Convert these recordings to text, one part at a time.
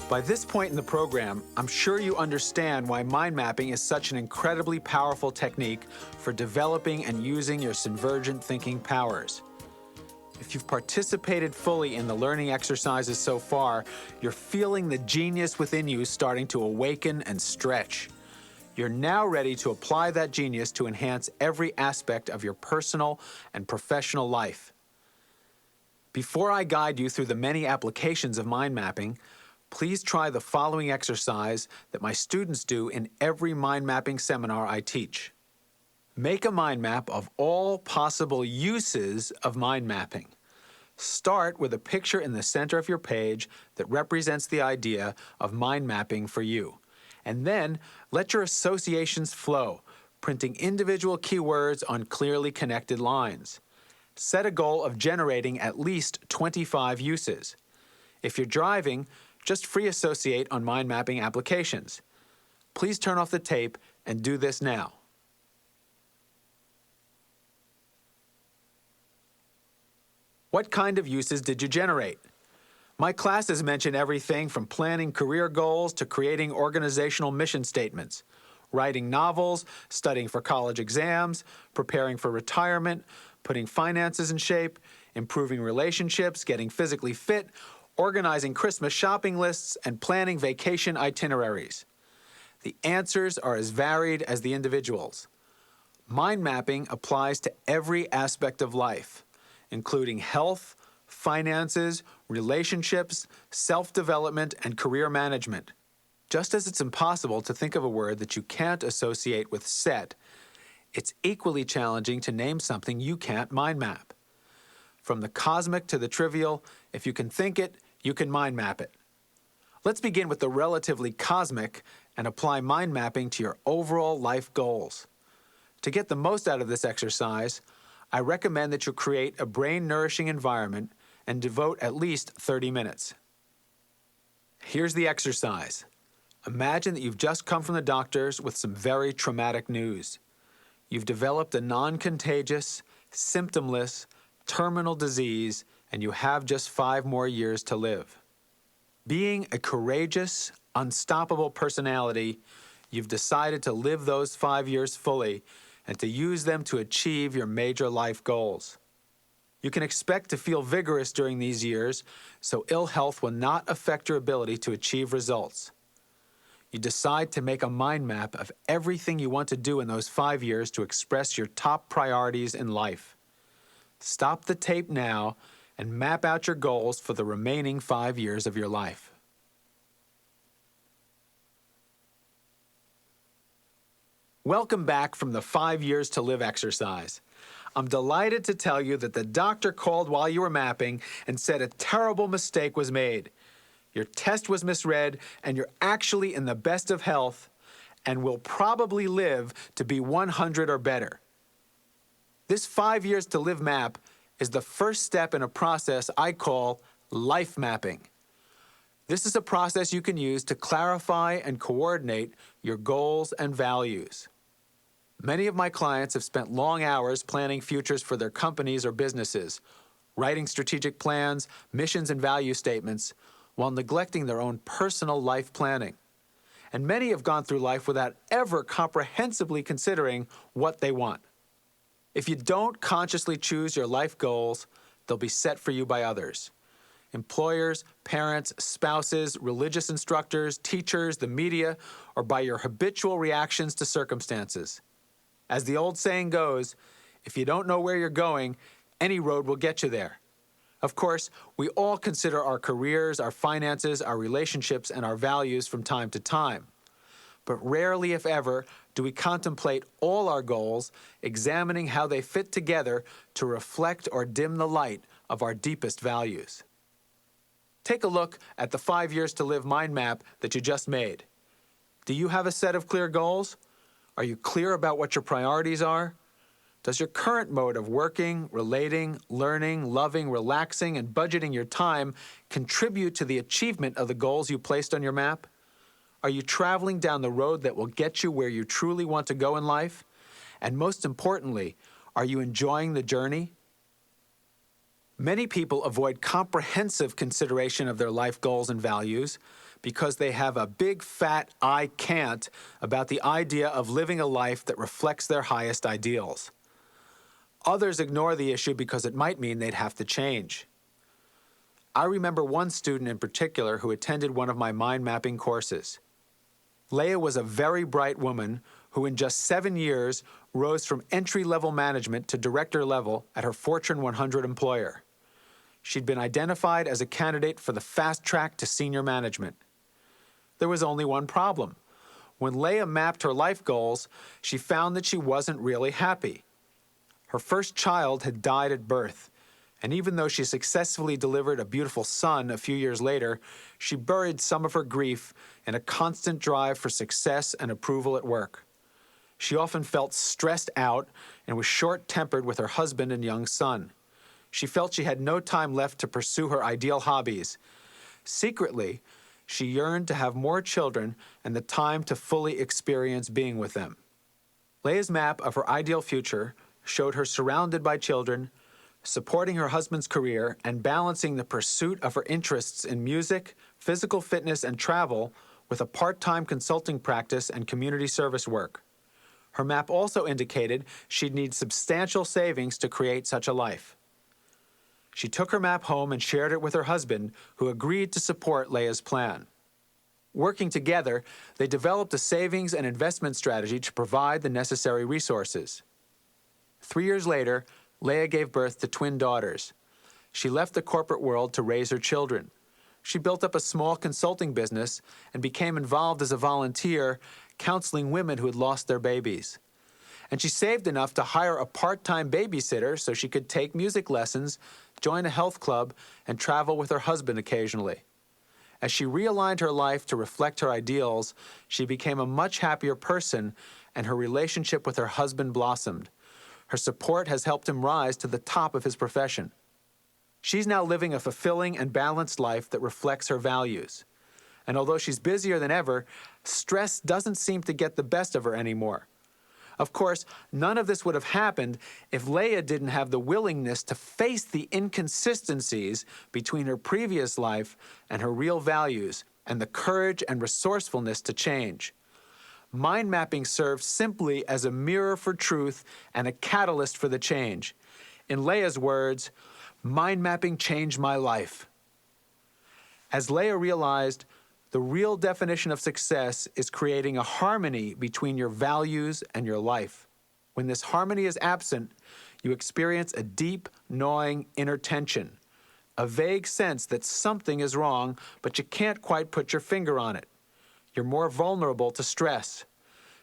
By this point in the program, I'm sure you understand why mind mapping is such an incredibly powerful technique for developing and using your Synvergent thinking powers. If you've participated fully in the learning exercises so far, you're feeling the genius within you starting to awaken and stretch. You're now ready to apply that genius to enhance every aspect of your personal and professional life. Before I guide you through the many applications of mind mapping, please try the following exercise that my students do in every mind mapping seminar I teach. Make a mind map of all possible uses of mind mapping. Start with a picture in the center of your page that represents the idea of mind mapping for you. And then let your associations flow, printing individual keywords on clearly connected lines. Set a goal of generating at least 25 uses. If you're driving, just free associate on mind mapping applications. Please turn off the tape and do this now. What kind of uses did you generate? My classes mention everything from planning career goals to creating organizational mission statements, writing novels, studying for college exams, preparing for retirement, putting finances in shape, improving relationships, getting physically fit, organizing Christmas shopping lists, and planning vacation itineraries. The answers are as varied as the individuals. Mind mapping applies to every aspect of life, including health, finances, relationships, self-development, and career management. Just as it's impossible to think of a word that you can't associate with set, it's equally challenging to name something you can't mind map. From the cosmic to the trivial, if you can think it, you can mind map it. Let's begin with the relatively cosmic and apply mind mapping to your overall life goals. To get the most out of this exercise, I recommend that you create a brain-nourishing environment and devote at least 30 minutes. Here's the exercise. Imagine that you've just come from the doctors with some very traumatic news. You've developed a non-contagious, symptomless, terminal disease, and you have just 5 more years to live. Being a courageous, unstoppable personality, you've decided to live those 5 years fully and to use them to achieve your major life goals. You can expect to feel vigorous during these years, so ill health will not affect your ability to achieve results. You decide to make a mind map of everything you want to do in those 5 years to express your top priorities in life. Stop the tape now and map out your goals for the remaining 5 years of your life. Welcome back from the 5 years to live exercise. I'm delighted to tell you that the doctor called while you were mapping and said a terrible mistake was made. Your test was misread and you're actually in the best of health and will probably live to be 100 or better. This 5 years to live map is the first step in a process I call life mapping. This is a process you can use to clarify and coordinate your goals and values. Many of my clients have spent long hours planning futures for their companies or businesses, writing strategic plans, missions, and value statements, while neglecting their own personal life planning. And many have gone through life without ever comprehensively considering what they want. If you don't consciously choose your life goals, they'll be set for you by others. Employers, parents, spouses, religious instructors, teachers, the media, or by your habitual reactions to circumstances. As the old saying goes, if you don't know where you're going, any road will get you there. Of course, we all consider our careers, our finances, our relationships, and our values from time to time. But rarely, if ever, do we contemplate all our goals, examining how they fit together to reflect or dim the light of our deepest values. Take a look at the 5 years to live mind map that you just made. Do you have a set of clear goals? Are you clear about what your priorities are? Does your current mode of working, relating, learning, loving, relaxing, and budgeting your time contribute to the achievement of the goals you placed on your map? Are you traveling down the road that will get you where you truly want to go in life? And most importantly, are you enjoying the journey? Many people avoid comprehensive consideration of their life goals and values because they have a big fat I can't about the idea of living a life that reflects their highest ideals. Others ignore the issue because it might mean they'd have to change. I remember one student in particular who attended one of my mind mapping courses. Leah was a very bright woman who in just 7 years rose from entry-level management to director level at her Fortune 100 employer. She'd been identified as a candidate for the fast track to senior management. There was only one problem. When Leah mapped her life goals, she found that she wasn't really happy. Her first child had died at birth, and even though she successfully delivered a beautiful son a few years later, she buried some of her grief in a constant drive for success and approval at work. She often felt stressed out and was short-tempered with her husband and young son. She felt she had no time left to pursue her ideal hobbies. Secretly, she yearned to have more children and the time to fully experience being with them. Leah's map of her ideal future showed her surrounded by children, supporting her husband's career, and balancing the pursuit of her interests in music, physical fitness, and travel with a part-time consulting practice and community service work. Her map also indicated she'd need substantial savings to create such a life. She took her map home and shared it with her husband, who agreed to support Leah's plan. Working together, they developed a savings and investment strategy to provide the necessary resources. 3 years later, Leah gave birth to twin daughters. She left the corporate world to raise her children. She built up a small consulting business and became involved as a volunteer, counseling women who had lost their babies. And she saved enough to hire a part-time babysitter so she could take music lessons, join a health club, and travel with her husband occasionally. As she realigned her life to reflect her ideals, she became a much happier person, and her relationship with her husband blossomed. Her support has helped him rise to the top of his profession. She's now living a fulfilling and balanced life that reflects her values. And although she's busier than ever, stress doesn't seem to get the best of her anymore. Of course, none of this would have happened if Leah didn't have the willingness to face the inconsistencies between her previous life and her real values, and the courage and resourcefulness to change. Mind mapping serves simply as a mirror for truth and a catalyst for the change. In Leah's words, mind mapping changed my life. As Leah realized, the real definition of success is creating a harmony between your values and your life. When this harmony is absent, you experience a deep, gnawing inner tension, a vague sense that something is wrong, but you can't quite put your finger on it. You're more vulnerable to stress.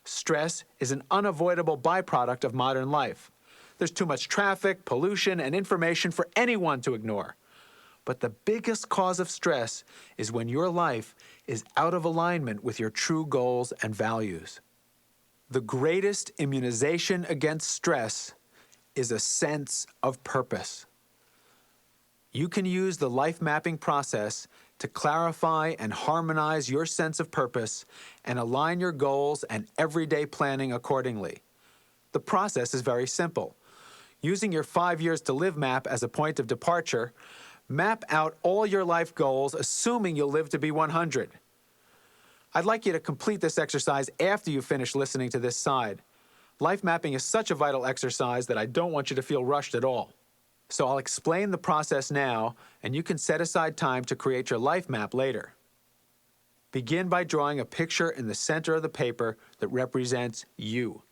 Stress is an unavoidable byproduct of modern life. There's too much traffic, pollution, and information for anyone to ignore. But the biggest cause of stress is when your life is out of alignment with your true goals and values. The greatest immunization against stress is a sense of purpose. You can use the life mapping process to clarify and harmonize your sense of purpose and align your goals and everyday planning accordingly. The process is very simple. Using your 5 years to live map as a point of departure, map out all your life goals, assuming you'll live to be 100. I'd like you to complete this exercise after you finish listening to this side. Life mapping is such a vital exercise that I don't want you to feel rushed at all. So I'll explain the process now, and you can set aside time to create your life map later. Begin by drawing a picture in the center of the paper that represents you.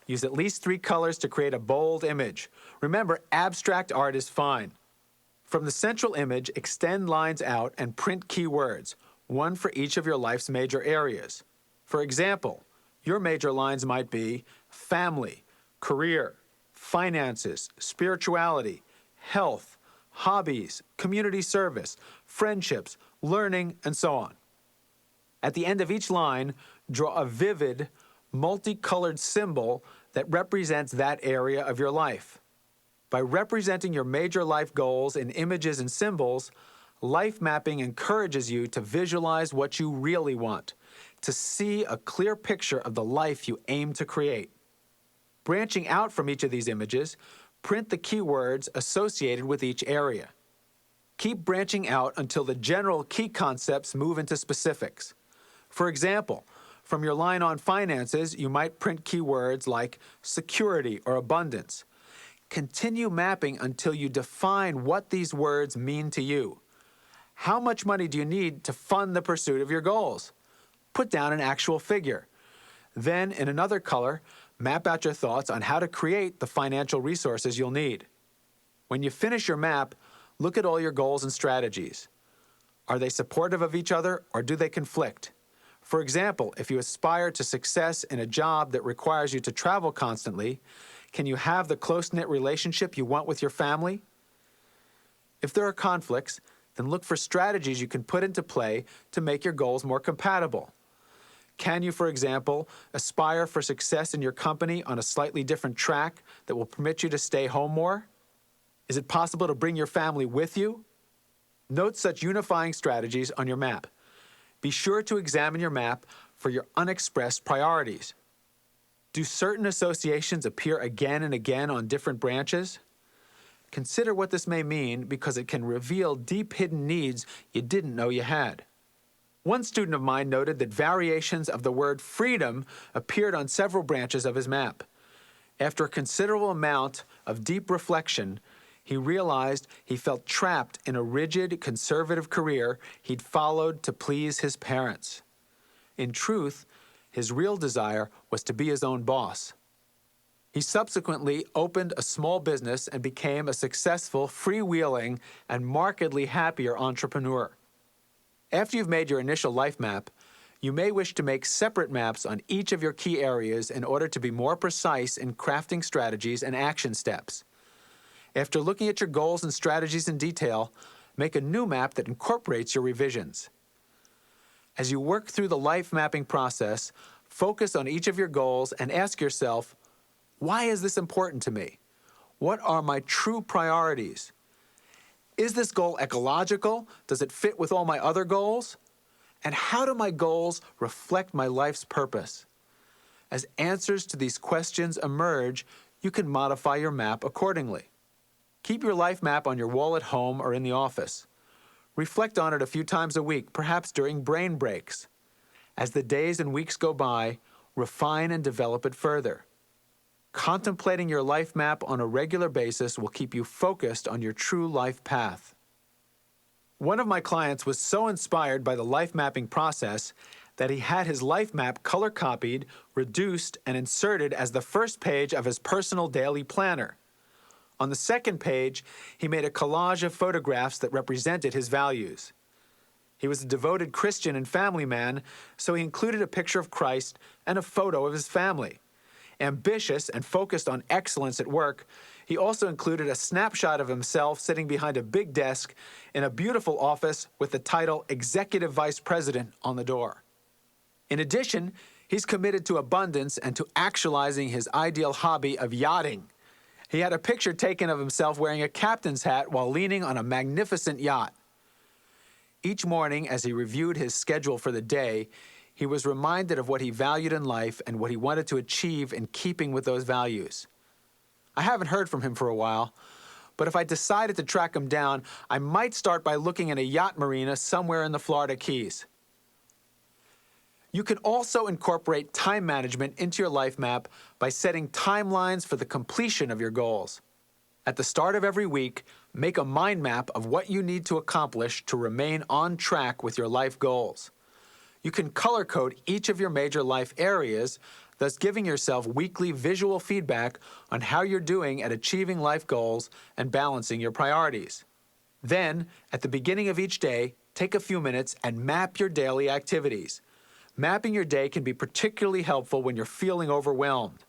Use at least 3 colors to create a bold image. Remember, abstract art is fine. From the central image, extend lines out and print keywords, one for each of your life's major areas. For example, your major lines might be family, career, finances, spirituality, health, hobbies, community service, friendships, learning, and so on. At the end of each line, draw a vivid, multicolored symbol that represents that area of your life. By representing your major life goals in images and symbols, life mapping encourages you to visualize what you really want, to see a clear picture of the life you aim to create. Branching out from each of these images, print the keywords associated with each area. Keep branching out until the general key concepts move into specifics. For example, from your line on finances, you might print keywords like security or abundance. Continue mapping until you define what these words mean to you. How much money do you need to fund the pursuit of your goals? Put down an actual figure. Then, in another color, map out your thoughts on how to create the financial resources you'll need. When you finish your map, look at all your goals and strategies. Are they supportive of each other or do they conflict? For example, if you aspire to success in a job that requires you to travel constantly, can you have the close-knit relationship you want with your family? If there are conflicts, then look for strategies you can put into play to make your goals more compatible. Can you, for example, aspire for success in your company on a slightly different track that will permit you to stay home more? Is it possible to bring your family with you? Note such unifying strategies on your map. Be sure to examine your map for your unexpressed priorities. Do certain associations appear again and again on different branches? Consider what this may mean because it can reveal deep hidden needs you didn't know you had. One student of mine noted that variations of the word freedom appeared on several branches of his map. After a considerable amount of deep reflection, he realized he felt trapped in a rigid, conservative career he'd followed to please his parents. In truth, his real desire was to be his own boss. He subsequently opened a small business and became a successful, freewheeling, and markedly happier entrepreneur. After you've made your initial life map, you may wish to make separate maps on each of your key areas in order to be more precise in crafting strategies and action steps. After looking at your goals and strategies in detail, make a new map that incorporates your revisions. As you work through the life mapping process, focus on each of your goals and ask yourself, why is this important to me? What are my true priorities? Is this goal ecological? Does it fit with all my other goals? And how do my goals reflect my life's purpose? As answers to these questions emerge, you can modify your map accordingly. Keep your life map on your wall at home or in the office. Reflect on it a few times a week, perhaps during brain breaks. As the days and weeks go by, refine and develop it further. Contemplating your life map on a regular basis will keep you focused on your true life path. One of my clients was so inspired by the life mapping process that he had his life map color copied, reduced, and inserted as the first page of his personal daily planner. On the second page, he made a collage of photographs that represented his values. He was a devoted Christian and family man, so he included a picture of Christ and a photo of his family. Ambitious and focused on excellence at work, he also included a snapshot of himself sitting behind a big desk in a beautiful office with the title Executive Vice President on the door. In addition, he's committed to abundance and to actualizing his ideal hobby of yachting. He had a picture taken of himself wearing a captain's hat while leaning on a magnificent yacht. Each morning, as he reviewed his schedule for the day, he was reminded of what he valued in life and what he wanted to achieve in keeping with those values. I haven't heard from him for a while, but if I decided to track him down, I might start by looking in a yacht marina somewhere in the Florida Keys. You can also incorporate time management into your life map by setting timelines for the completion of your goals. At the start of every week, make a mind map of what you need to accomplish to remain on track with your life goals. You can color code each of your major life areas, thus giving yourself weekly visual feedback on how you're doing at achieving life goals and balancing your priorities. Then, at the beginning of each day, take a few minutes and map your daily activities. Mapping your day can be particularly helpful when you're feeling overwhelmed.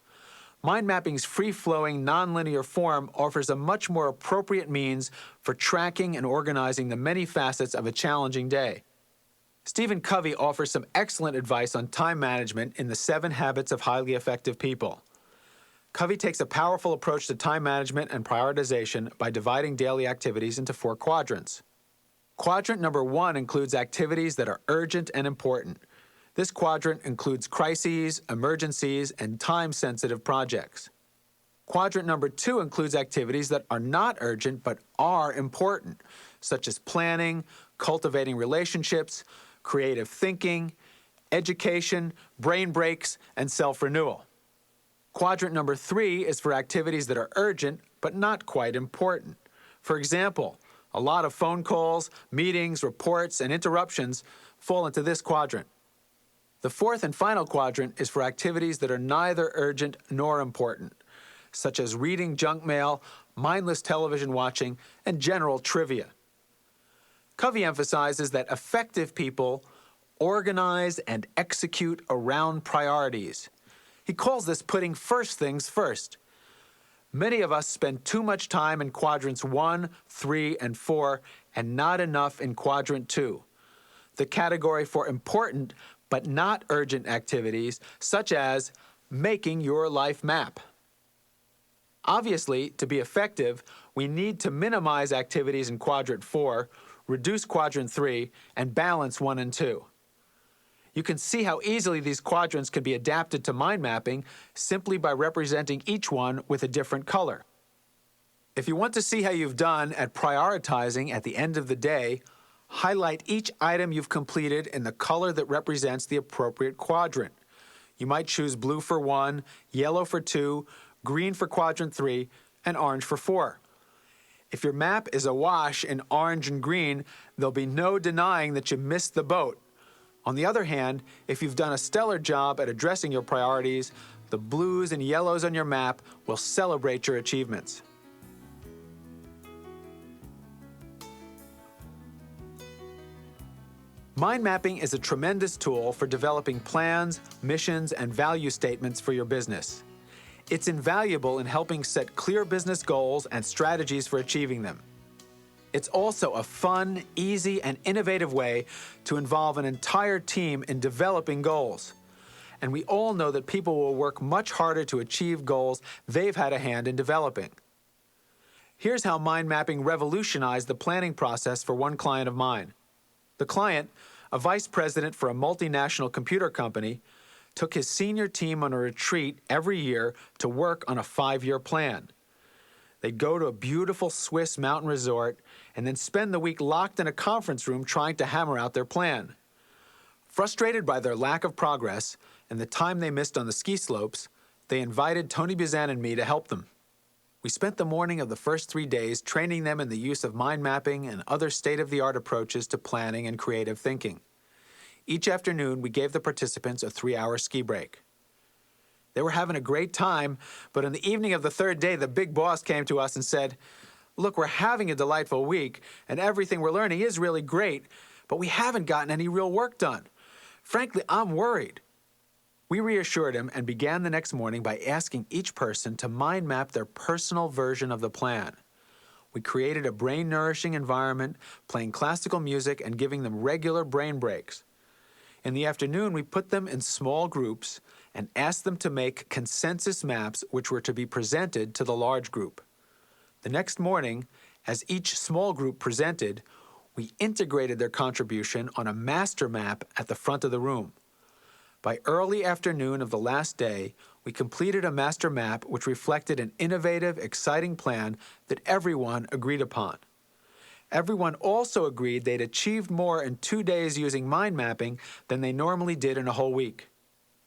Mind mapping's free-flowing, nonlinear form offers a much more appropriate means for tracking and organizing the many facets of a challenging day. Stephen Covey offers some excellent advice on time management in The 7 Habits of Highly Effective People. Covey takes a powerful approach to time management and prioritization by dividing daily activities into 4 quadrants. Quadrant number 1 includes activities that are urgent and important. This quadrant includes crises, emergencies, and time-sensitive projects. Quadrant number 2 includes activities that are not urgent but are important. such as planning, cultivating relationships, creative thinking, education, brain breaks, and self-renewal. Quadrant number 3 is for activities that are urgent but not quite important. For example, a lot of phone calls, meetings, reports, and interruptions fall into this quadrant. The 4th and final quadrant is for activities that are neither urgent nor important, such as reading junk mail, mindless television watching, and general trivia. Covey emphasizes that effective people organize and execute around priorities. He calls this putting first things first. Many of us spend too much time in quadrants 1, 3, and 4, and not enough in quadrant 2, the category for important but not urgent activities, such as making your life map. Obviously, to be effective, we need to minimize activities in quadrant 4, reduce quadrant 3, and balance 1 and 2. You can see how easily these quadrants can be adapted to mind mapping simply by representing each one with a different color. If you want to see how you've done at prioritizing at the end of the day, highlight each item you've completed in the color that represents the appropriate quadrant. You might choose blue for 1, yellow for 2, green for quadrant 3, and orange for 4. If your map is awash in orange and green, there'll be no denying that you missed the boat. On the other hand, if you've done a stellar job at addressing your priorities, the blues and yellows on your map will celebrate your achievements. Mind mapping is a tremendous tool for developing plans, missions, and value statements for your business. It's invaluable in helping set clear business goals and strategies for achieving them. It's also a fun, easy, and innovative way to involve an entire team in developing goals. And we all know that people will work much harder to achieve goals they've had a hand in developing. Here's how mind mapping revolutionized the planning process for one client of mine. The client, a vice president for a multinational computer company, took his senior team on a retreat every year to work on a 5-year plan. They'd go to a beautiful Swiss mountain resort and then spend the week locked in a conference room trying to hammer out their plan. Frustrated by their lack of progress and the time they missed on the ski slopes, they invited Tony Buzan and me to help them. We spent the morning of the first 3 days training them in the use of mind mapping and other state-of-the-art approaches to planning and creative thinking. Each afternoon, we gave the participants a 3-hour ski break. They were having a great time, but on the evening of the 3rd day, the big boss came to us and said, "Look, we're having a delightful week, and everything we're learning is really great, but we haven't gotten any real work done. Frankly, I'm worried." We reassured him and began the next morning by asking each person to mind map their personal version of the plan. We created a brain-nourishing environment, playing classical music and giving them regular brain breaks. In the afternoon, we put them in small groups and asked them to make consensus maps which were to be presented to the large group. The next morning, as each small group presented, we integrated their contribution on a master map at the front of the room. By early afternoon of the last day, we completed a master map which reflected an innovative, exciting plan that everyone agreed upon. Everyone also agreed they'd achieved more in 2 days using mind mapping than they normally did in a whole week.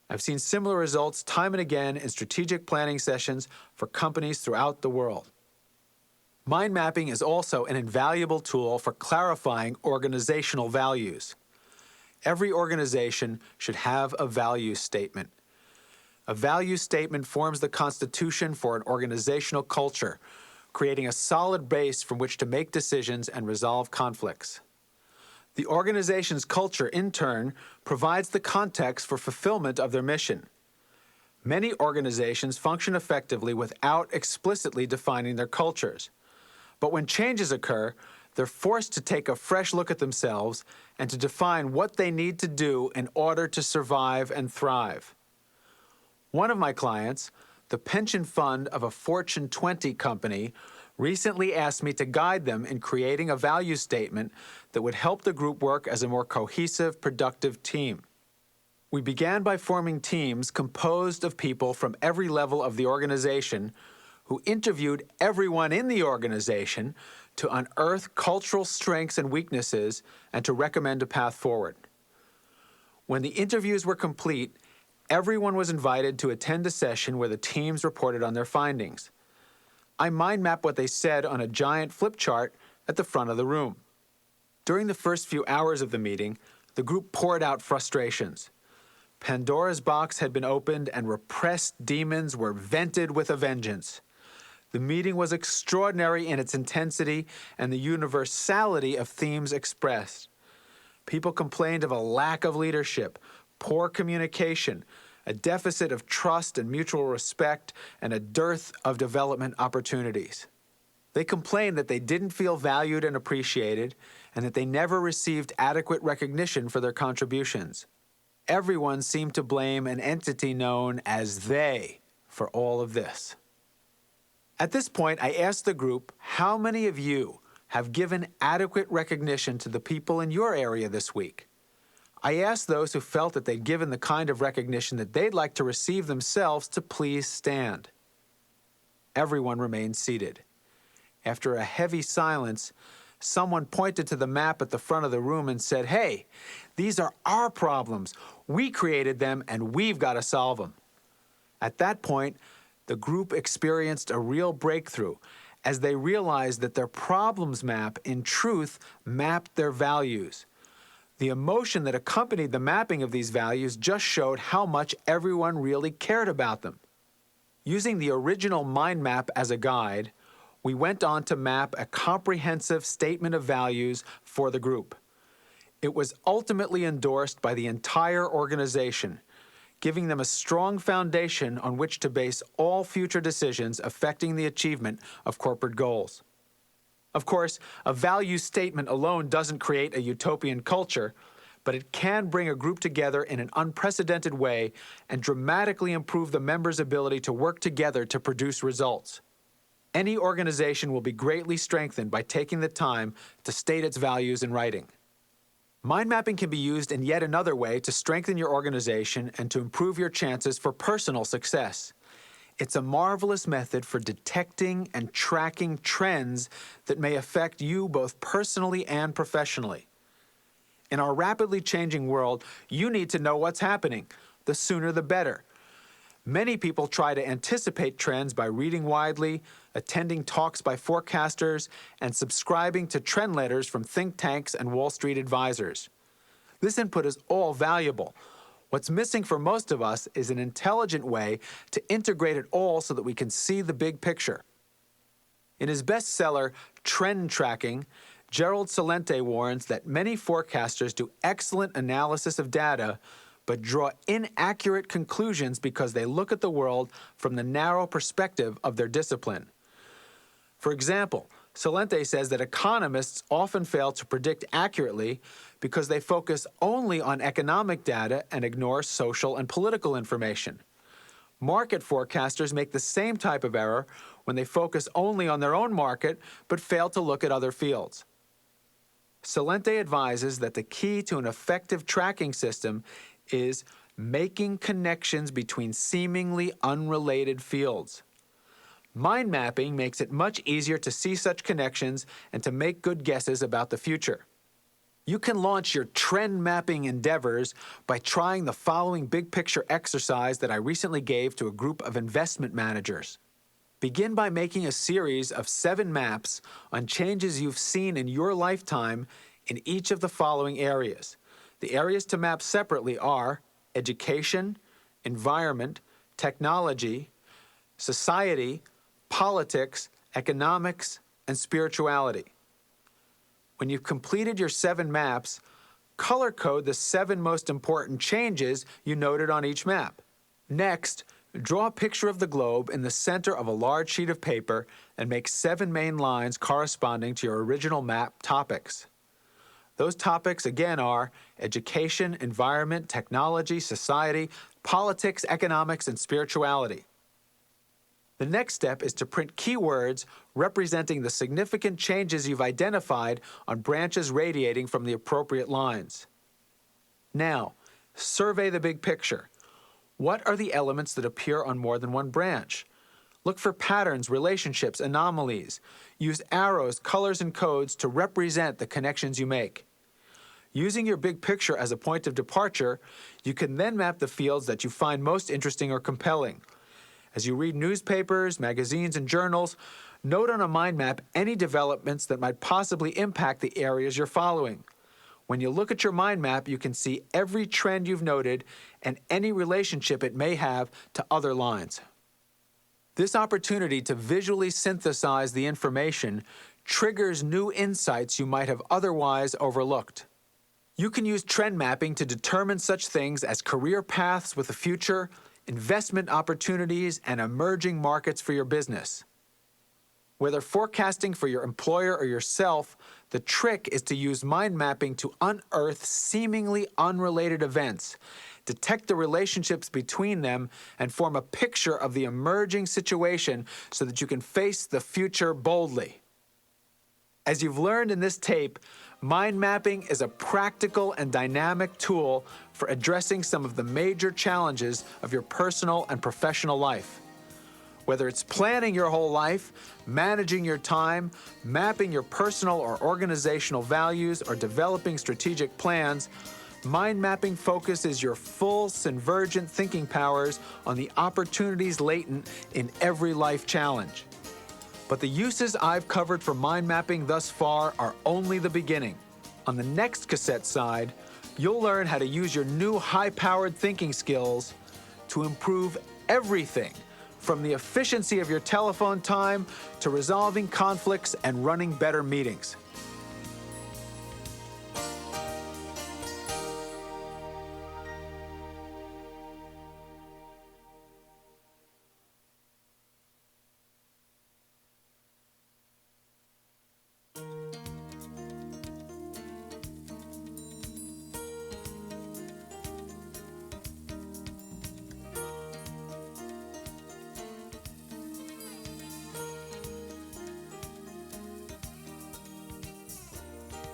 I've seen similar results time and again in strategic planning sessions for companies throughout the world. Mind mapping is also an invaluable tool for clarifying organizational values. Every organization should have a value statement. A value statement forms the constitution for an organizational culture, creating a solid base from which to make decisions and resolve conflicts. The organization's culture, in turn, provides the context for fulfillment of their mission. Many organizations function effectively without explicitly defining their cultures. But when changes occur, they're forced to take a fresh look at themselves and to define what they need to do in order to survive and thrive. One of my clients, the pension fund of a Fortune 20 company, recently asked me to guide them in creating a value statement that would help the group work as a more cohesive, productive team. We began by forming teams composed of people from every level of the organization who interviewed everyone in the organization to unearth cultural strengths and weaknesses, and to recommend a path forward. When the interviews were complete, everyone was invited to attend a session where the teams reported on their findings. I mind mapped what they said on a giant flip chart at the front of the room. During the first few hours of the meeting, the group poured out frustrations. Pandora's box had been opened and repressed demons were vented with a vengeance. The meeting was extraordinary in its intensity and the universality of themes expressed. People complained of a lack of leadership, poor communication, a deficit of trust and mutual respect, and a dearth of development opportunities. They complained that they didn't feel valued and appreciated, and that they never received adequate recognition for their contributions. Everyone seemed to blame an entity known as they for all of this. At this point, I asked the group, how many of you have given adequate recognition to the people in your area this week? I asked those who felt that they'd given the kind of recognition that they'd like to receive themselves to please stand. Everyone remained seated. After a heavy silence, someone pointed to the map at the front of the room and said, "Hey, these are our problems. We created them and we've got to solve them." At that point, the group experienced a real breakthrough as they realized that their problems map, in truth, mapped their values. The emotion that accompanied the mapping of these values just showed how much everyone really cared about them. Using the original mind map as a guide, we went on to map a comprehensive statement of values for the group. It was ultimately endorsed by the entire organization, giving them a strong foundation on which to base all future decisions affecting the achievement of corporate goals. Of course, a value statement alone doesn't create a utopian culture, but it can bring a group together in an unprecedented way and dramatically improve the members' ability to work together to produce results. Any organization will be greatly strengthened by taking the time to state its values in writing. Mind mapping can be used in yet another way to strengthen your organization and to improve your chances for personal success. It's a marvelous method for detecting and tracking trends that may affect you both personally and professionally. In our rapidly changing world, you need to know what's happening. The sooner the better. Many people try to anticipate trends by reading widely, attending talks by forecasters, and subscribing to trend letters from think tanks and Wall Street advisors. This input is all valuable. What's missing for most of us is an intelligent way to integrate it all so that we can see the big picture. In his bestseller, Trend Tracking, Gerald Celente warns that many forecasters do excellent analysis of data, but draw inaccurate conclusions because they look at the world from the narrow perspective of their discipline. For example, Celente says that economists often fail to predict accurately because they focus only on economic data and ignore social and political information. Market forecasters make the same type of error when they focus only on their own market but fail to look at other fields. Celente advises that the key to an effective tracking system is making connections between seemingly unrelated fields. Mind mapping makes it much easier to see such connections and to make good guesses about the future. You can launch your trend mapping endeavors by trying the following big picture exercise that I recently gave to a group of investment managers. Begin by making a series of 7 maps on changes you've seen in your lifetime in each of the following areas. The areas to map separately are education, environment, technology, society, politics, economics, and spirituality. When you've completed your 7 maps, color code the 7 most important changes you noted on each map. Next, draw a picture of the globe in the center of a large sheet of paper and make 7 main lines corresponding to your original map topics. Those topics again are education, environment, technology, society, politics, economics, and spirituality. The next step is to print keywords representing the significant changes you've identified on branches radiating from the appropriate lines. Now, survey the big picture. What are the elements that appear on more than one branch? Look for patterns, relationships, anomalies. Use arrows, colors, and codes to represent the connections you make. Using your big picture as a point of departure, you can then map the fields that you find most interesting or compelling. As you read newspapers, magazines, and journals, note on a mind map any developments that might possibly impact the areas you're following. When you look at your mind map, you can see every trend you've noted and any relationship it may have to other lines. This opportunity to visually synthesize the information triggers new insights you might have otherwise overlooked. You can use trend mapping to determine such things as career paths with the future, investment opportunities, and emerging markets for your business. Whether forecasting for your employer or yourself, the trick is to use mind mapping to unearth seemingly unrelated events, detect the relationships between them, and form a picture of the emerging situation so that you can face the future boldly. As you've learned in this tape, mind mapping is a practical and dynamic tool for addressing some of the major challenges of your personal and professional life. Whether it's planning your whole life, managing your time, mapping your personal or organizational values, or developing strategic plans, mind mapping focuses your full Synvergent thinking powers on the opportunities latent in every life challenge. But the uses I've covered for mind mapping thus far are only the beginning. On the next cassette side, you'll learn how to use your new high-powered thinking skills to improve everything from the efficiency of your telephone time to resolving conflicts and running better meetings.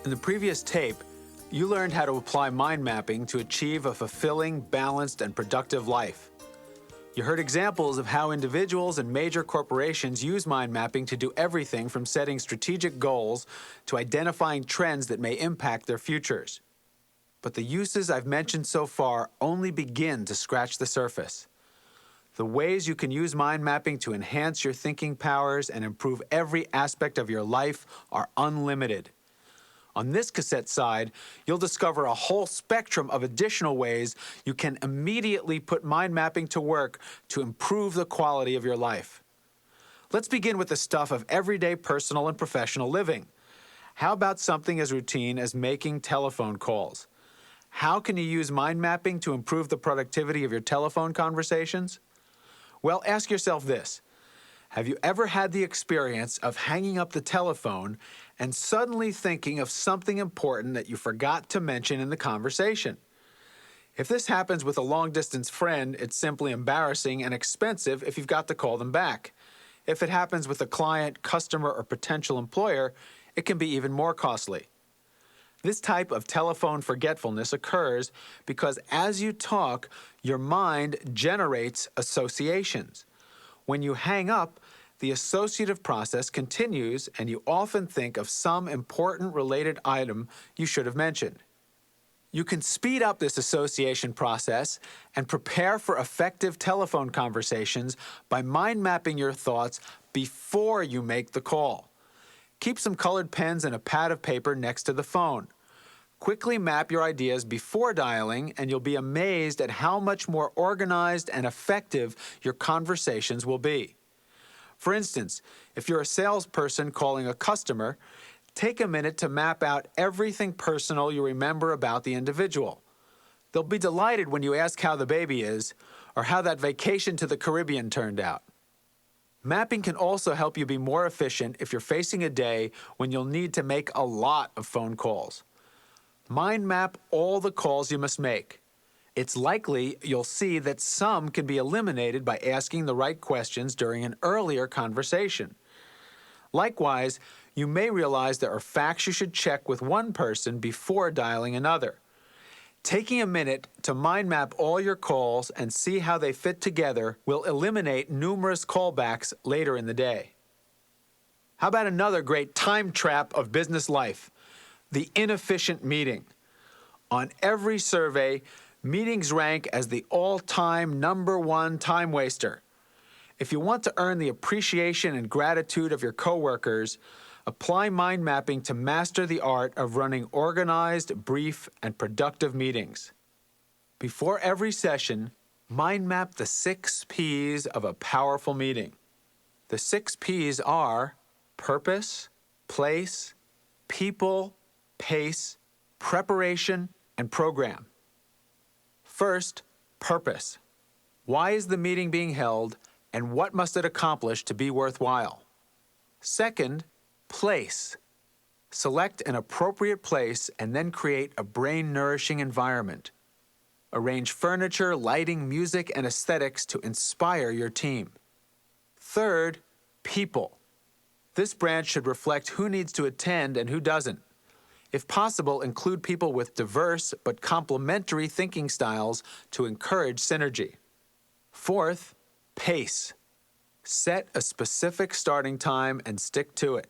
In the previous tape, you learned how to apply mind mapping to achieve a fulfilling, balanced, and productive life. You heard examples of how individuals and major corporations use mind mapping to do everything from setting strategic goals to identifying trends that may impact their futures. But the uses I've mentioned so far only begin to scratch the surface. The ways you can use mind mapping to enhance your thinking powers and improve every aspect of your life are unlimited. On this cassette side, you'll discover a whole spectrum of additional ways you can immediately put mind mapping to work to improve the quality of your life. Let's begin with the stuff of everyday personal and professional living. How about something as routine as making telephone calls? How can you use mind mapping to improve the productivity of your telephone conversations? Well, ask yourself this. Have you ever had the experience of hanging up the telephone and suddenly thinking of something important that you forgot to mention in the conversation? If this happens with a long-distance friend, it's simply embarrassing and expensive if you've got to call them back. If it happens with a client, customer, or potential employer, it can be even more costly. This type of telephone forgetfulness occurs because as you talk, your mind generates associations. When you hang up, the associative process continues and you often think of some important related item you should have mentioned. You can speed up this association process and prepare for effective telephone conversations by mind mapping your thoughts before you make the call. Keep some colored pens and a pad of paper next to the phone. Quickly map your ideas before dialing and you'll be amazed at how much more organized and effective your conversations will be. For instance, if you're a salesperson calling a customer, take a minute to map out everything personal you remember about the individual. They'll be delighted when you ask how the baby is or how that vacation to the Caribbean turned out. Mapping can also help you be more efficient if you're facing a day when you'll need to make a lot of phone calls. Mind map all the calls you must make. It's likely you'll see that some can be eliminated by asking the right questions during an earlier conversation. Likewise, you may realize there are facts you should check with one person before dialing another. Taking a minute to mind map all your calls and see how they fit together will eliminate numerous callbacks later in the day. How about another great time trap of business life? The inefficient meeting. On every survey, meetings rank as the all-time #1 time waster. If you want to earn the appreciation and gratitude of your coworkers, apply mind mapping to master the art of running organized, brief, and productive meetings. Before every session, mind map the 6 P's of a powerful meeting. The 6 P's are purpose, place, people, pace, preparation, and program. First, purpose. Why is the meeting being held, and what must it accomplish to be worthwhile? Second, place. Select an appropriate place and then create a brain-nourishing environment. Arrange furniture, lighting, music, and aesthetics to inspire your team. Third, people. This branch should reflect who needs to attend and who doesn't. If possible, include people with diverse but complementary thinking styles to encourage synergy. Fourth, pace. Set a specific starting time and stick to it.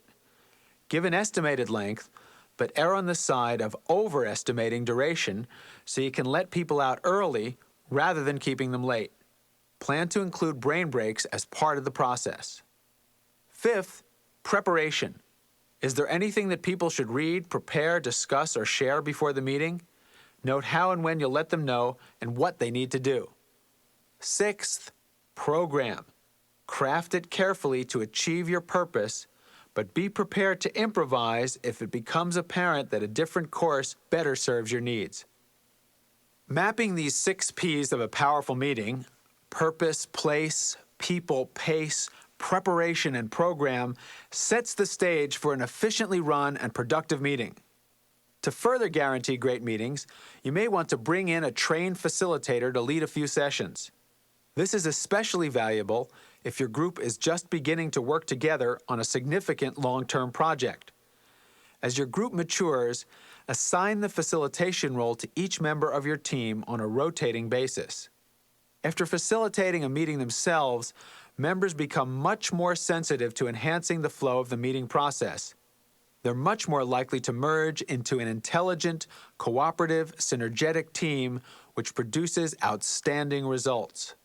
Give an estimated length, but err on the side of overestimating duration so you can let people out early rather than keeping them late. Plan to include brain breaks as part of the process. Fifth, preparation. Is there anything that people should read, prepare, discuss, or share before the meeting? Note how and when you'll let them know and what they need to do. Sixth, program. Craft it carefully to achieve your purpose, but be prepared to improvise if it becomes apparent that a different course better serves your needs. Mapping these 6 P's of a powerful meeting, purpose, place, people, pace, preparation, and program, sets the stage for an efficiently run and productive meeting. To further guarantee great meetings, you may want to bring in a trained facilitator to lead a few sessions. This is especially valuable if your group is just beginning to work together on a significant long-term project. As your group matures, assign the facilitation role to each member of your team on a rotating basis. After facilitating a meeting themselves, members become much more sensitive to enhancing the flow of the meeting process. They're much more likely to merge into an intelligent, cooperative, synergetic team which produces outstanding results.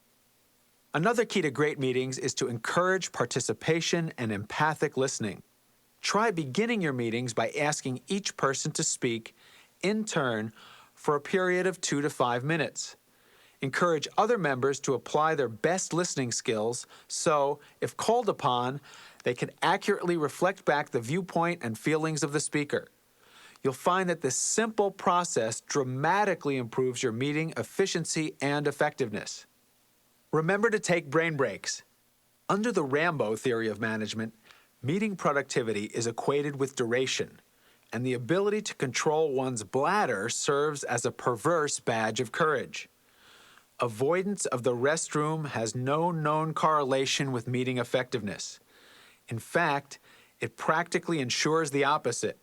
Another key to great meetings is to encourage participation and empathic listening. Try beginning your meetings by asking each person to speak, in turn, for a period of 2 to 5 minutes. Encourage other members to apply their best listening skills so, if called upon, they can accurately reflect back the viewpoint and feelings of the speaker. You'll find that this simple process dramatically improves your meeting efficiency and effectiveness. Remember to take brain breaks. Under the Rambo theory of management, meeting productivity is equated with duration, and the ability to control one's bladder serves as a perverse badge of courage. Avoidance of the restroom has no known correlation with meeting effectiveness. In fact, it practically ensures the opposite.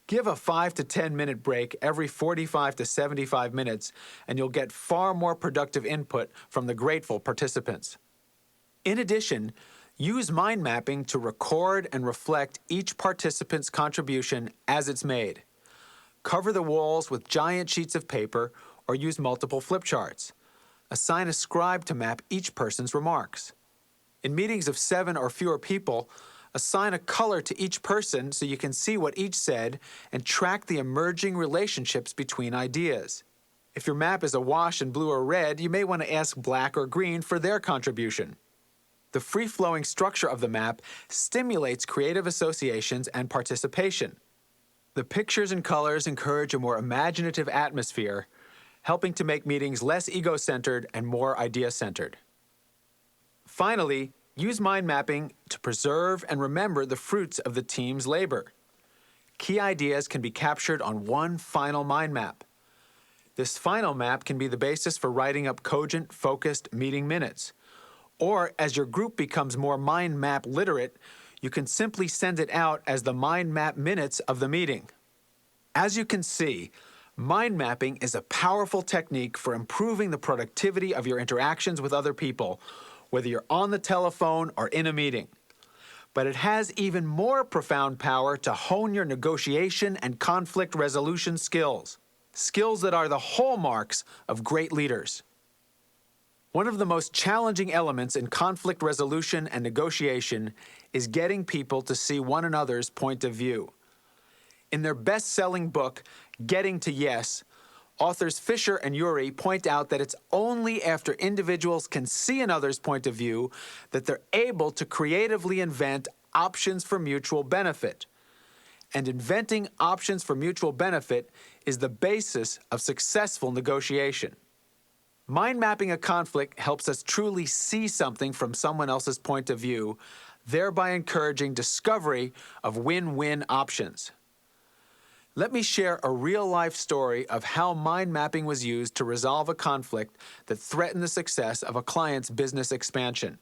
Give a 5 to 10 minute break every 45 to 75 minutes, and you'll get far more productive input from the grateful participants. In addition, use mind mapping to record and reflect each participant's contribution as it's made. Cover the walls with giant sheets of paper or use multiple flip charts. Assign a scribe to map each person's remarks. In meetings of 7 or fewer people, assign a color to each person so you can see what each said and track the emerging relationships between ideas. If your map is awash in blue or red, you may want to ask black or green for their contribution. The free-flowing structure of the map stimulates creative associations and participation. The pictures and colors encourage a more imaginative atmosphere, helping to make meetings less ego-centered and more idea-centered. Finally, use mind mapping to preserve and remember the fruits of the team's labor. Key ideas can be captured on one final mind map. This final map can be the basis for writing up cogent, focused meeting minutes. Or, as your group becomes more mind map literate, you can simply send it out as the mind map minutes of the meeting. As you can see, Mind mapping is a powerful technique for improving the productivity of your interactions with other people, whether you're on the telephone or in a meeting. But it has even more profound power to hone your negotiation and conflict resolution skills, skills that are the hallmarks of great leaders. One of the most challenging elements in conflict resolution and negotiation is getting people to see one another's point of view. In their best-selling book, Getting to Yes, authors Fisher and Ury point out that it's only after individuals can see another's point of view that they're able to creatively invent options for mutual benefit. And inventing options for mutual benefit is the basis of successful negotiation. Mind mapping a conflict helps us truly see something from someone else's point of view, thereby encouraging discovery of win-win options. Let me share a real-life story of how mind mapping was used to resolve a conflict that threatened the success of a client's business expansion.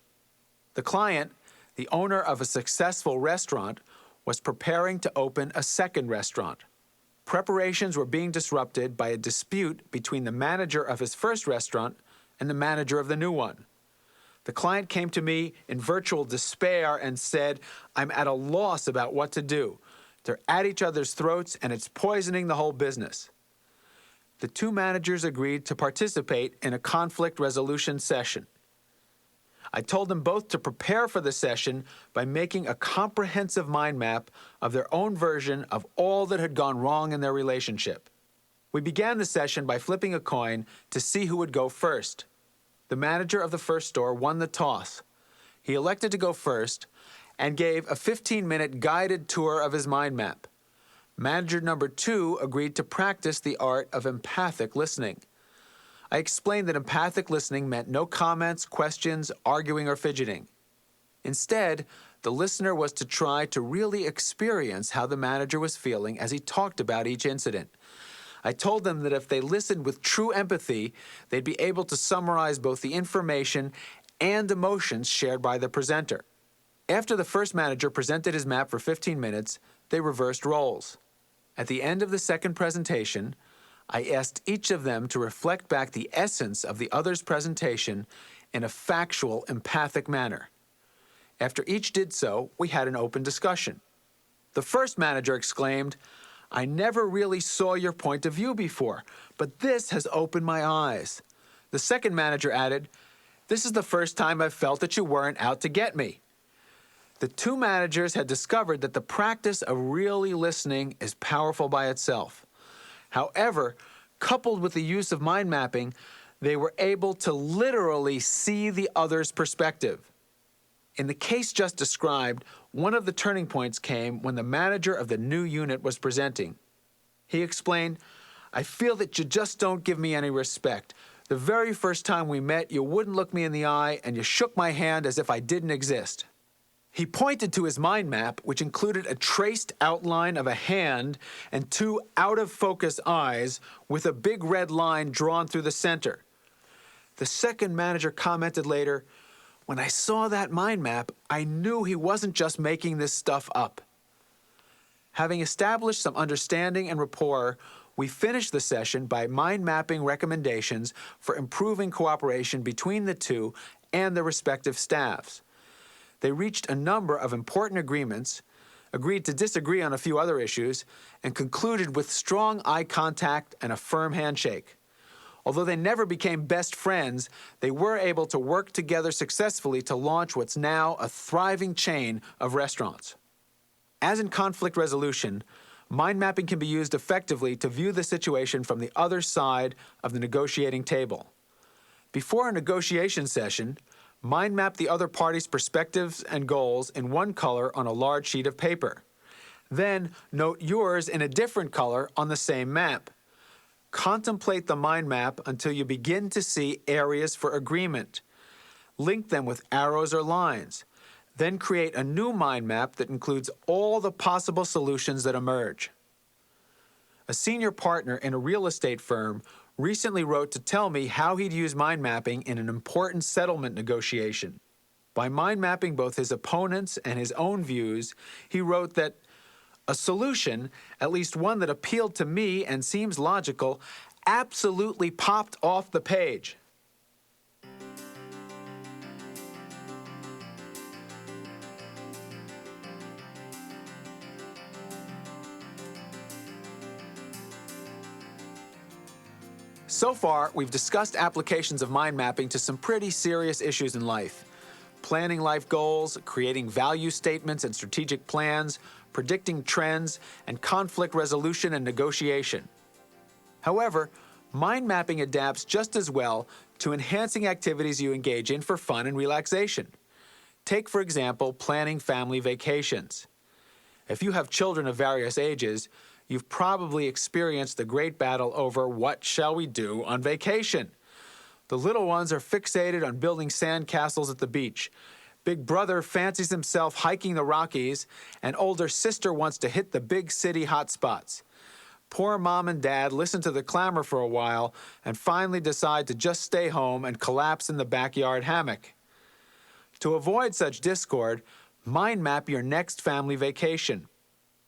The client, the owner of a successful restaurant, was preparing to open a second restaurant. Preparations were being disrupted by a dispute between the manager of his first restaurant and the manager of the new one. The client came to me in virtual despair and said, "I'm at a loss about what to do. They're at each other's throats and it's poisoning the whole business." The two managers agreed to participate in a conflict resolution session. I told them both to prepare for the session by making a comprehensive mind map of their own version of all that had gone wrong in their relationship. We began the session by flipping a coin to see who would go first. The manager of the first store won the toss. He elected to go first and gave a 15-minute guided tour of his mind map. Manager number 2 agreed to practice the art of empathic listening. I explained that empathic listening meant no comments, questions, arguing, or fidgeting. Instead, the listener was to try to really experience how the manager was feeling as he talked about each incident. I told them that if they listened with true empathy, they'd be able to summarize both the information and emotions shared by the presenter. After the first manager presented his map for 15 minutes, they reversed roles. At the end of the second presentation, I asked each of them to reflect back the essence of the other's presentation in a factual, empathic manner. After each did so, we had an open discussion. The first manager exclaimed, "I never really saw your point of view before, but this has opened my eyes." The second manager added, "This is the first time I've felt that you weren't out to get me." The two managers had discovered that the practice of really listening is powerful by itself. However, coupled with the use of mind mapping, they were able to literally see the other's perspective. In the case just described, one of the turning points came when the manager of the new unit was presenting. He explained, "I feel that you just don't give me any respect. The very first time we met, you wouldn't look me in the eye and you shook my hand as if I didn't exist." He pointed to his mind map, which included a traced outline of a hand and two out-of-focus eyes with a big red line drawn through the center. The second manager commented later, "When I saw that mind map, I knew he wasn't just making this stuff up." Having established some understanding and rapport, we finished the session by mind mapping recommendations for improving cooperation between the two and their respective staffs. They reached a number of important agreements, agreed to disagree on a few other issues, and concluded with strong eye contact and a firm handshake. Although they never became best friends, they were able to work together successfully to launch what's now a thriving chain of restaurants. As in conflict resolution, mind mapping can be used effectively to view the situation from the other side of the negotiating table. Before a negotiation session, mind map the other party's perspectives and goals in one color on a large sheet of paper. Then note yours in a different color on the same map. Contemplate the mind map until you begin to see areas for agreement. Link them with arrows or lines. Then create a new mind map that includes all the possible solutions that emerge. A senior partner in a real estate firm recently wrote to tell me how he'd use mind mapping in an important settlement negotiation. By mind mapping both his opponents and his own views, he wrote that, A solution, at least one that appealed to me and seems logical, absolutely popped off the page. So far, we've discussed applications of mind mapping to some pretty serious issues in life. Planning life goals, creating value statements and strategic plans, predicting trends, and conflict resolution and negotiation. However, mind mapping adapts just as well to enhancing activities you engage in for fun and relaxation. Take, for example, planning family vacations. If you have children of various ages, you've probably experienced the great battle over what shall we do on vacation. The little ones are fixated on building sand castles at the beach. Big brother fancies himself hiking the Rockies, and older sister wants to hit the big city hotspots. Poor mom and dad listen to the clamor for a while and finally decide to just stay home and collapse in the backyard hammock. To avoid such discord, mind map your next family vacation.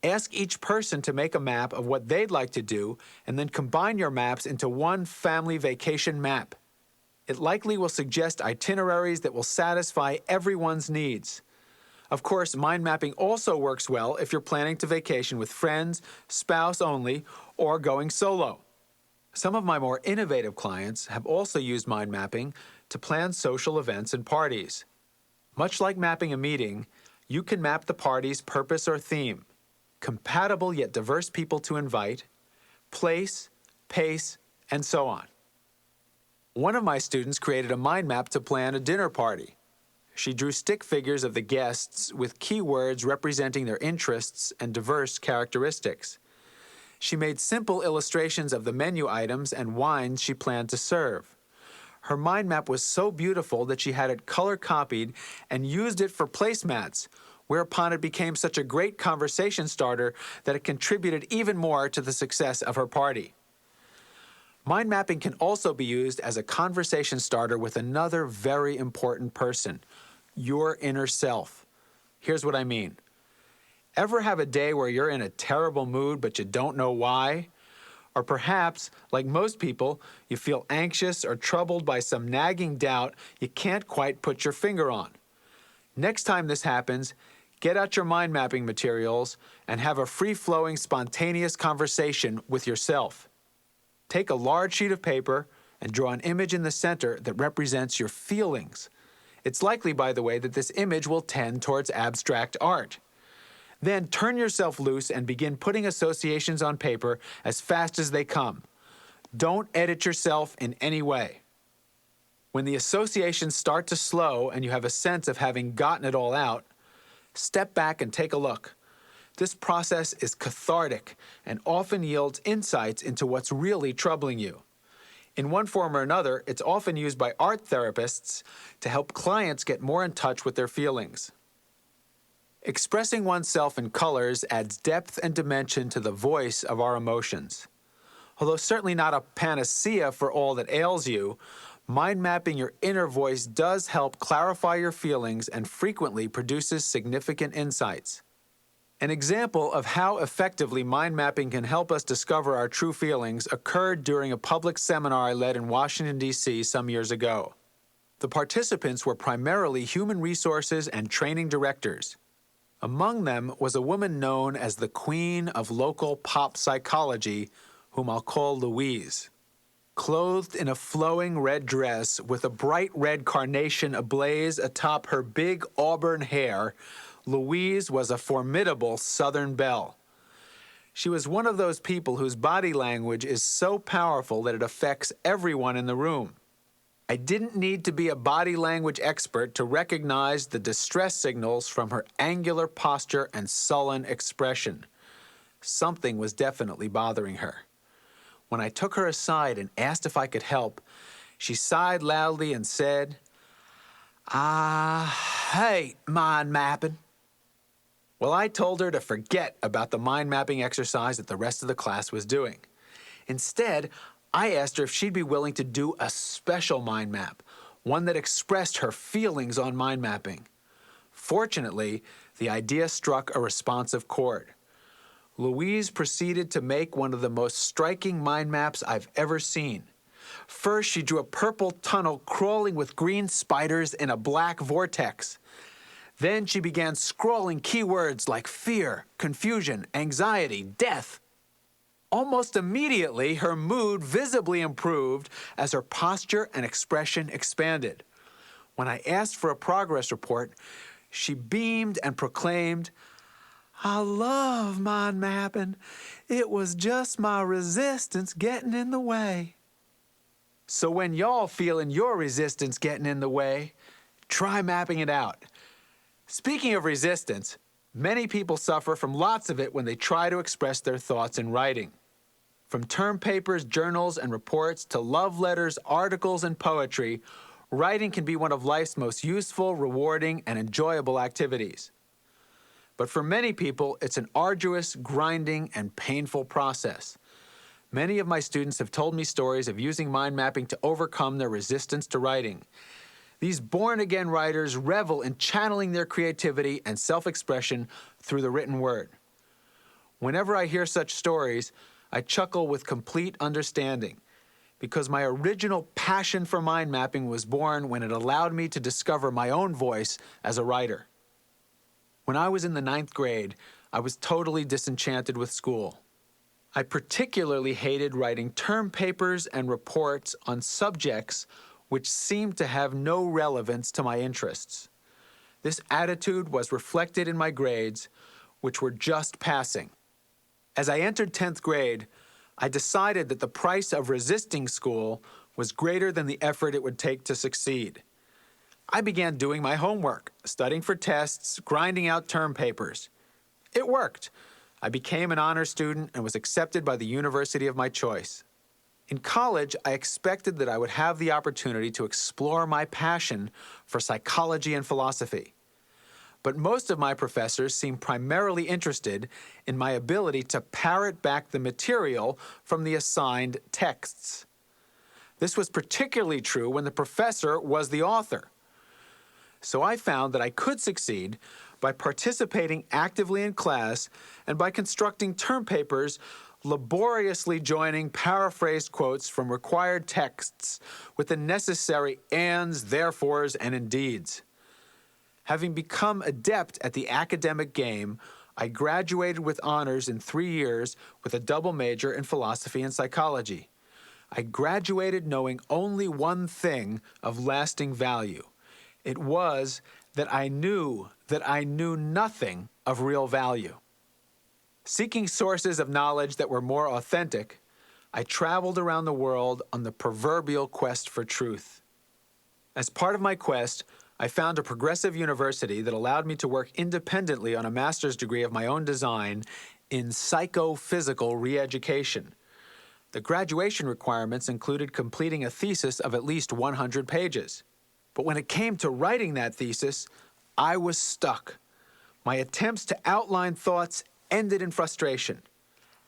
Ask each person to make a map of what they'd like to do and then combine your maps into one family vacation map. It likely will suggest itineraries that will satisfy everyone's needs. Of course, mind mapping also works well if you're planning to vacation with friends, spouse only, or going solo. Some of my more innovative clients have also used mind mapping to plan social events and parties. Much like mapping a meeting, you can map the party's purpose or theme, compatible yet diverse people to invite, place, pace, and so on. One of my students created a mind map to plan a dinner party. She drew stick figures of the guests with keywords representing their interests and diverse characteristics. She made simple illustrations of the menu items and wines she planned to serve. Her mind map was so beautiful that she had it color copied and used it for placemats, whereupon it became such a great conversation starter that it contributed even more to the success of her party. Mind mapping can also be used as a conversation starter with another very important person, your inner self. Here's what I mean. Ever have a day where you're in a terrible mood but you don't know why? Or perhaps, like most people, you feel anxious or troubled by some nagging doubt you can't quite put your finger on. Next time this happens, get out your mind mapping materials and have a free-flowing, spontaneous conversation with yourself. Take a large sheet of paper and draw an image in the center that represents your feelings. It's likely, by the way, that this image will tend towards abstract art. Then turn yourself loose and begin putting associations on paper as fast as they come. Don't edit yourself in any way. When the associations start to slow and you have a sense of having gotten it all out, step back and take a look. This process is cathartic and often yields insights into what's really troubling you. In one form or another, it's often used by art therapists to help clients get more in touch with their feelings. Expressing oneself in colors adds depth and dimension to the voice of our emotions. Although certainly not a panacea for all that ails you, mind mapping your inner voice does help clarify your feelings and frequently produces significant insights. An example of how effectively mind mapping can help us discover our true feelings occurred during a public seminar I led in Washington, D.C. some years ago. The participants were primarily human resources and training directors. Among them was a woman known as the queen of local pop psychology, whom I'll call Louise. Clothed in a flowing red dress with a bright red carnation ablaze atop her big auburn hair, Louise was a formidable Southern belle. She was one of those people whose body language is so powerful that it affects everyone in the room. I didn't need to be a body language expert to recognize the distress signals from her angular posture and sullen expression. Something was definitely bothering her. When I took her aside and asked if I could help, she sighed loudly and said, "I hate mind mapping." Well, I told her to forget about the mind mapping exercise that the rest of the class was doing. Instead, I asked her if she'd be willing to do a special mind map, one that expressed her feelings on mind mapping. Fortunately, the idea struck a responsive chord. Louise proceeded to make one of the most striking mind maps I've ever seen. First, she drew a purple tunnel crawling with green spiders in a black vortex. Then she began scrolling keywords like fear, confusion, anxiety, death. Almost immediately, her mood visibly improved as her posture and expression expanded. When I asked for a progress report, she beamed and proclaimed, "I love mind mapping. It was just my resistance getting in the way." So when y'all feeling your resistance getting in the way, try mapping it out. Speaking of resistance, many people suffer from lots of it when they try to express their thoughts in writing. From term papers, journals, and reports to love letters, articles, and poetry, writing can be one of life's most useful, rewarding, and enjoyable activities. But for many people, it's an arduous, grinding, and painful process. Many of my students have told me stories of using mind mapping to overcome their resistance to writing. These born-again writers revel in channeling their creativity and self-expression through the written word. Whenever I hear such stories, I chuckle with complete understanding, because my original passion for mind mapping was born when it allowed me to discover my own voice as a writer. When I was in the 9th grade, I was totally disenchanted with school. I particularly hated writing term papers and reports on subjects which seemed to have no relevance to my interests. This attitude was reflected in my grades, which were just passing. As I entered 10th grade, I decided that the price of resisting school was greater than the effort it would take to succeed. I began doing my homework, studying for tests, grinding out term papers. It worked. I became an honor student and was accepted by the university of my choice. In college, I expected that I would have the opportunity to explore my passion for psychology and philosophy. But most of my professors seemed primarily interested in my ability to parrot back the material from the assigned texts. This was particularly true when the professor was the author. So I found that I could succeed by participating actively in class and by constructing term papers, laboriously joining paraphrased quotes from required texts with the necessary ands, therefores, and indeeds. Having become adept at the academic game, I graduated with honors in 3 years with a double major in philosophy and psychology. I graduated knowing only one thing of lasting value. It was that I knew nothing of real value. Seeking sources of knowledge that were more authentic, I traveled around the world on the proverbial quest for truth. As part of my quest, I found a progressive university that allowed me to work independently on a master's degree of my own design in psychophysical re-education. The graduation requirements included completing a thesis of at least 100 pages. But when it came to writing that thesis, I was stuck. My attempts to outline thoughts ended in frustration.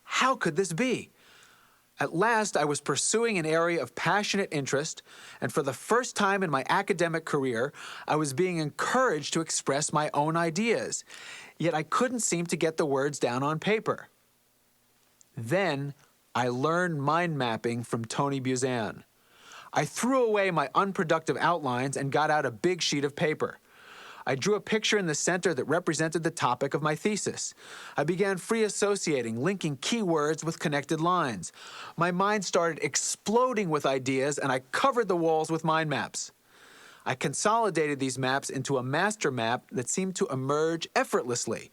How could this be? At last, I was pursuing an area of passionate interest, and for the first time in my academic career, I was being encouraged to express my own ideas, yet I couldn't seem to get the words down on paper. Then, I learned mind mapping from Tony Buzan. I threw away my unproductive outlines and got out a big sheet of paper. I drew a picture in the center that represented the topic of my thesis. I began free associating, linking keywords with connected lines. My mind started exploding with ideas, and I covered the walls with mind maps. I consolidated these maps into a master map that seemed to emerge effortlessly.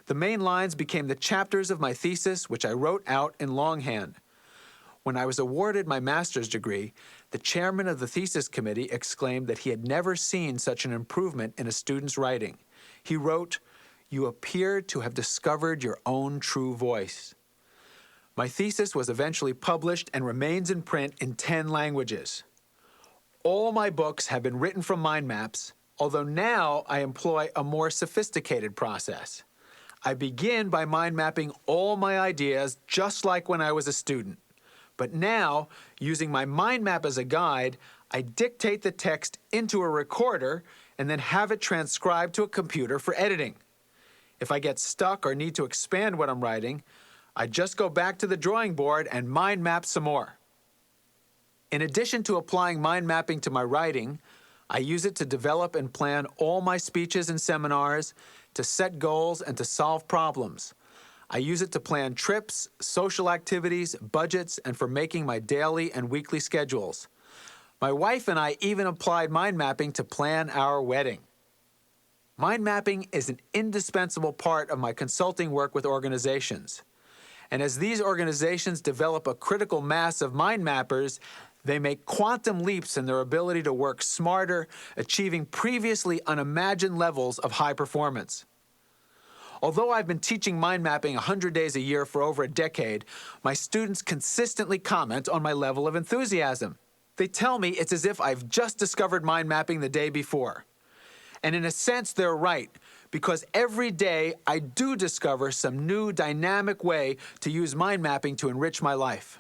The main lines became the chapters of my thesis, which I wrote out in longhand. When I was awarded my master's degree, the chairman of the thesis committee exclaimed that he had never seen such an improvement in a student's writing. He wrote, "You appear to have discovered your own true voice." My thesis was eventually published and remains in print in 10 languages. All my books have been written from mind maps, although now I employ a more sophisticated process. I begin by mind mapping all my ideas just like when I was a student. But now, using my mind map as a guide, I dictate the text into a recorder and then have it transcribed to a computer for editing. If I get stuck or need to expand what I'm writing, I just go back to the drawing board and mind map some more. In addition to applying mind mapping to my writing, I use it to develop and plan all my speeches and seminars, to set goals and to solve problems. I use it to plan trips, social activities, budgets, and for making my daily and weekly schedules. My wife and I even applied mind mapping to plan our wedding. Mind mapping is an indispensable part of my consulting work with organizations. And as these organizations develop a critical mass of mind mappers, they make quantum leaps in their ability to work smarter, achieving previously unimagined levels of high performance. Although I've been teaching mind mapping 100 days a year for over a decade, my students consistently comment on my level of enthusiasm. They tell me it's as if I've just discovered mind mapping the day before. And in a sense, they're right, because every day I do discover some new dynamic way to use mind mapping to enrich my life.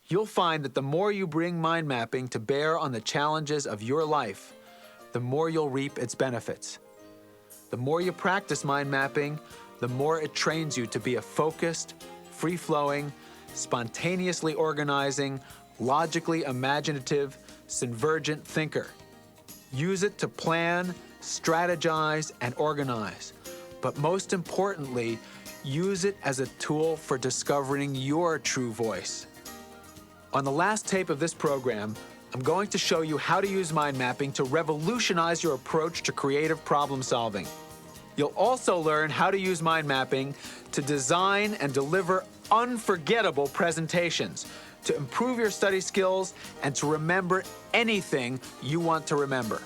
You'll find that the more you bring mind mapping to bear on the challenges of your life, the more you'll reap its benefits. The more you practice mind mapping, the more it trains you to be a focused, free-flowing, spontaneously organizing, logically imaginative, synergent thinker. Use it to plan, strategize, and organize. But most importantly, use it as a tool for discovering your true voice. On the last tape of this program, I'm going to show you how to use mind mapping to revolutionize your approach to creative problem solving. You'll also learn how to use mind mapping to design and deliver unforgettable presentations, to improve your study skills, and to remember anything you want to remember.